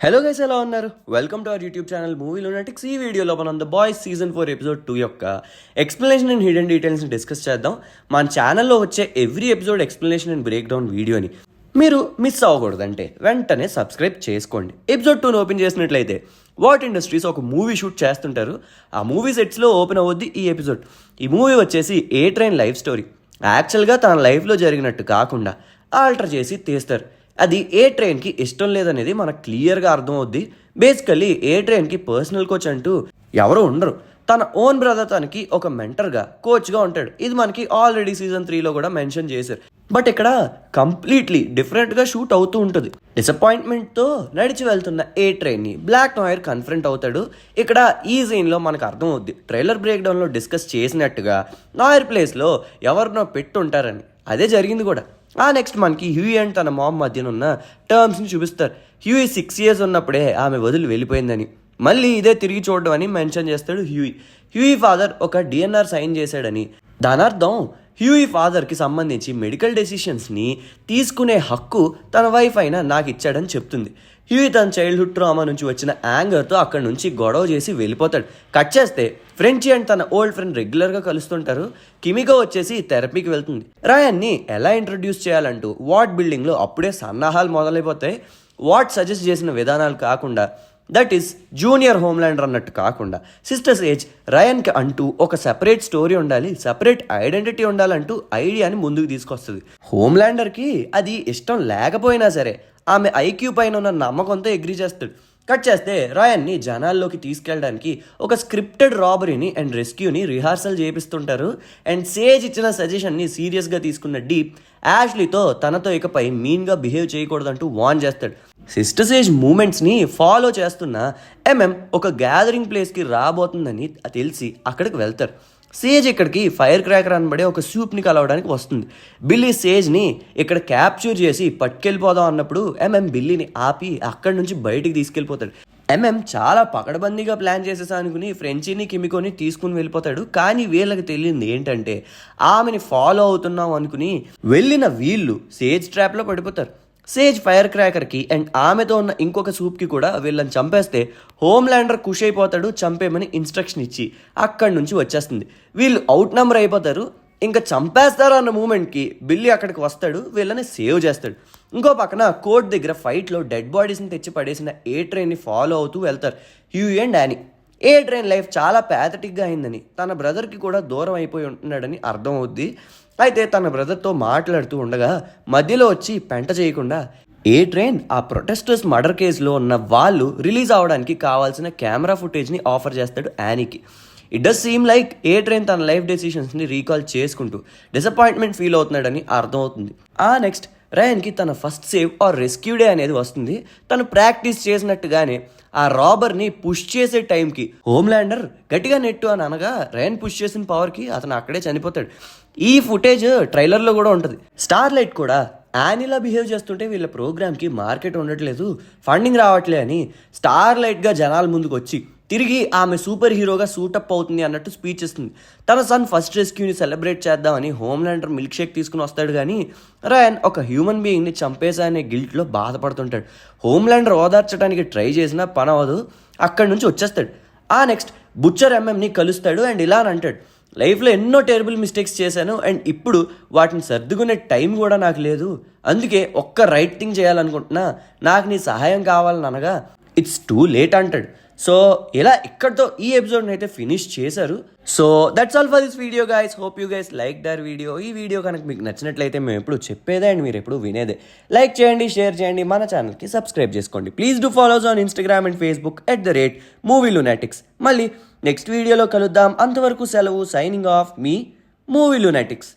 Hello guys, ఎలా ఉన్నారు? Welcome to our YouTube channel Movie Lunatics. ఈ వీడియోలో మనం ద బాయ్స్ సీజన్ 4 ఎపిసోడ్ 2 యొక్క ఎక్స్ప్లెనేషన్ అండ్ హిడెన్ డీటెయిల్స్ని డిస్కస్ చేద్దాం. మన ఛానల్లో వచ్చే every episode explanation and break down వీడియోని మీరు మిస్ అవ్వకూడదంటే వెంటనే సబ్స్క్రైబ్ చేసుకోండి. ఎపిసోడ్ 2ని ఓపెన్ చేసినట్లయితే వాట్ ఇండస్ట్రీస్ ఒక మూవీ షూట్ చేస్తుంటారు. ఆ మూవీ సెట్స్లో ఓపెన్ అవ్వద్ది ఈ ఎపిసోడ్. ఈ మూవీ వచ్చేసి ఏ ట్రైన్ లైఫ్ స్టోరీ. యాక్చువల్గా తన లైఫ్లో జరిగినట్టు కాకుండా ఆల్టర్ చేసి తీస్తారు. అది ఏ ట్రైన్కి ఇష్టం లేదనేది మనకు క్లియర్గా అర్థమవుద్ది. బేసికల్లీ ఏ ట్రైన్కి పర్సనల్ కోచ్ అంటూ ఎవరు ఉండరు. తన ఓన్ బ్రదర్ తనకి ఒక మెంటర్గా కోచ్గా ఉంటాడు. ఇది మనకి ఆల్రెడీ సీజన్ 3లో కూడా మెన్షన్ చేశారు. బట్ ఇక్కడ కంప్లీట్లీ డిఫరెంట్గా షూట్ అవుతూ ఉంటుంది. డిసప్పాయింట్మెంట్తో నడిచి వెళ్తున్న ఏ ట్రైన్ని బ్లాక్ నాయర్ కన్ఫరెంట్ అవుతాడు. ఇక్కడ ఈ సీన్లో మనకు అర్థం అవుద్ది, ట్రైలర్ బ్రేక్ డౌన్లో డిస్కస్ చేసినట్టుగా నాయర్ ప్లేస్లో ఎవరినో పెట్టుంటారని. అదే జరిగింది కూడా. నెక్స్ట్ మనకి హ్యూయి అండ్ తన మామ్ మధ్యన ఉన్న టర్మ్స్ని చూపిస్తారు. హ్యూయి 6 years ఉన్నప్పుడే ఆమె వదిలి వెళ్ళిపోయిందని, మళ్ళీ ఇదే తిరిగి చూడడం అని మెన్షన్ చేస్తాడు హ్యూయి. హ్యూయి ఫాదర్ ఒక డిఎన్ఆర్ సైన్ చేశాడని, దాని అర్థం హ్యూయి ఫాదర్కి సంబంధించి మెడికల్ డెసిషన్స్ని తీసుకునే హక్కు తన వైఫ్ అయినా నాకు ఇచ్చాడని చెప్తుంది. హ్యూయి తన చైల్డ్హుడ్ ట్రామా నుంచి వచ్చిన యాంగర్తో అక్కడి నుంచి గొడవ చేసి వెళ్ళిపోతాడు. కట్ చేస్తే ఫ్రెంచీ అండ్ తన ఓల్డ్ ఫ్రెండ్ రెగ్యులర్గా కలుస్తుంటారు. కిమికో వచ్చేసి థెరపీకి వెళ్తుంది. రాయన్ని ఎలా ఇంట్రడ్యూస్ చేయాలంటూ వాట్ బిల్డింగ్లో అప్పుడే సన్నాహాలు మొదలైపోతాయి. వాట్ సజెస్ట్ చేసిన విధానాలు కాకుండా, దట్ ఈస్ జూనియర్ హోమ్లాండర్ అన్నట్టు కాకుండా, సిస్టర్ సేజ్ రయన్కి అంటూ ఒక సెపరేట్ స్టోరీ ఉండాలి, సెపరేట్ ఐడెంటిటీ ఉండాలంటూ ఐడియాని ముందుకు తీసుకొస్తుంది. హోమ్లాండర్కి అది ఇష్టం లేకపోయినా సరే ఆమె ఐక్యూ పైన ఉన్న నమ్మకంతో అగ్రీ చేస్తాడు. కట్ చేస్తే రాయన్ని జనాల్లోకి తీసుకెళ్ళడానికి ఒక స్క్రిప్టెడ్ రాబరీని అండ్ రెస్క్యూని రిహార్సల్ చేపిస్తుంటారు. అండ్ సేజ్ ఇచ్చిన సజెషన్ని సీరియస్గా తీసుకున్న డీప్ యాష్లీతో తనతో ఇకపై మీన్గా బిహేవ్ చేయకూడదంటూ వార్న్ చేస్తాడు. సిస్టర్ సేజ్ మూమెంట్స్ని ఫాలో చేస్తున్న ఎంఎం ఒక గ్యాదరింగ్ ప్లేస్కి రాబోతుందని తెలిసి అక్కడికి వెళ్తారు. సేజ్ ఇక్కడికి ఫైర్ క్రాకర్ అనబడే ఒక సూప్ని కలవడానికి వస్తుంది. బిల్లీ సేజ్ని ఇక్కడ క్యాప్చర్ చేసి పట్టుకెళ్ళిపోదాం అన్నప్పుడు ఎంఎం బిల్లీని ఆపి అక్కడి నుంచి బయటికి తీసుకెళ్ళిపోతాడు. ఎంఎం చాలా పకడ్బందీగా ప్లాన్ చేసేసా అనుకుని ఫ్రెంచీని కిమికోని తీసుకుని వెళ్ళిపోతాడు. కానీ వీళ్ళకి తెలియంది ఏంటంటే ఆమెని ఫాలో అవుతున్నాం అనుకుని వెళ్ళిన వీళ్ళు సేజ్ ట్రాప్లో పడిపోతారు. సేజ్ ఫైర్ క్రాకర్కి అండ్ ఆమెతో ఉన్న ఇంకొక సూప్కి కూడా వీళ్ళని చంపేస్తే హోమ్లాండర్ ఖుష్ అయిపోతాడు, చంపేమని ఇన్స్ట్రక్షన్ ఇచ్చి అక్కడి నుంచి వచ్చేస్తుంది. వీళ్ళు అవుట్ నెంబర్ అయిపోతారు. ఇంకా చంపేస్తారు అన్న మూమెంట్కి బిల్లీ అక్కడికి వస్తాడు, వీళ్ళని సేవ్ చేస్తాడు. ఇంకో పక్కన కోర్ట్ దగ్గర ఫైట్లో డెడ్ బాడీస్ని తెచ్చి పడేసిన ఏ ట్రైన్ని ఫాలో అవుతూ వెళ్తారు Huey and Danny. A Train life చాలా ప్యాథటిక్గా అయిందని, తన బ్రదర్కి కూడా దూరం అయిపోయి ఉంటున్నాడని అర్థం అవుద్ది. అయితే తన బ్రదర్తో మాట్లాడుతూ ఉండగా మధ్యలో వచ్చి పెంట చేయకుండా ఏ ట్రైన్ ఆ ప్రొటెస్టర్స్ మర్డర్ కేసులో ఉన్న వాళ్ళు రిలీజ్ అవడానికి కావాల్సిన కెమెరా ఫుటేజ్ని ఆఫర్ చేస్తాడు యానీకి. It does seem like A Train తన లైఫ్ డెసిషన్స్ని రీకాల్ చేసుకుంటూ డిసప్పాయింట్మెంట్ ఫీల్ అవుతున్నాడని అర్థమవుతుంది. నెక్స్ట్ రయన్కి తన first save or rescue day అనేది వస్తుంది. తను ప్రాక్టీస్ చేసినట్టుగానే ఆ రాబర్ని పుష్ చేసే టైంకి హోమ్లాండర్ గట్టిగా నెట్టు అని అనగా రయన్ పుష్ చేసిన పవర్కి అతను అక్కడే చనిపోతాడు. ఈ ఫుటేజ్ ట్రైలర్లో కూడా ఉంటుంది. స్టార్ లైట్ కూడా యానీలా బిహేవ్ చేస్తుంటే వీళ్ళ ప్రోగ్రామ్కి మార్కెట్ ఉండట్లేదు, ఫండింగ్ రావట్లే అని స్టార్ లైట్గా జనాల ముందుకు వచ్చి తిరిగి ఆమె సూపర్ హీరోగా సూటప్ అవుతుంది అన్నట్టు స్పీచ్ ఇస్తుంది. తన సన్ ఫస్ట్ రెస్క్యూని సెలబ్రేట్ చేద్దామని హోమ్లాండర్ మిల్క్ షేక్ తీసుకుని వస్తాడు. కానీ రయన్ ఒక హ్యూమన్ బీయింగ్ని చంపేసా అనే గిల్ట్లో బాధపడుతుంటాడు. హోమ్లాండర్ ఓదార్చడానికి ట్రై చేసినా పని అవ్వదు, అక్కడి నుంచి వచ్చేస్తాడు. నెక్స్ట్ బుచ్చర్ ఎంఎంని కలుస్తాడు అండ్ ఇలా అని అంటాడు, లైఫ్లో ఎన్నో టెరబుల్ మిస్టేక్స్ చేశాను అండ్ ఇప్పుడు వాటిని సర్దుకునే టైం కూడా నాకు లేదు, అందుకే ఒక్క రైట్ థింగ్ చేయాలనుకుంటున్నా, నాకు నీ సహాయం కావాలని అనగా ఇట్స్ టూ లేట్ అంటాడు. సో ఇలా ఇక్కడితో ఈ ఎపిసోడ్ని అయితే ఫినిష్ చేశారు. So that's all for this video guys. Hope you guys like the video. ఈ వీడియో కనుక మీకు నచ్చినట్లయితే మేము ఎప్పుడు చెప్పేదే అండ్ మీరు ఎప్పుడు వినేదే. లైక్ చేయండి, షేర్ చేయండి, మన ఛానల్కి సబ్స్క్రైబ్ చేసుకోండి. Please do follows on Instagram and Facebook @Movie Lunatics. మళ్ళీ నెక్స్ట్ వీడియోలో కలుద్దాం. అంతవరకు సెలవు. సైనింగ్ ఆఫ్ మీ మూవీ లూనాటిక్స్.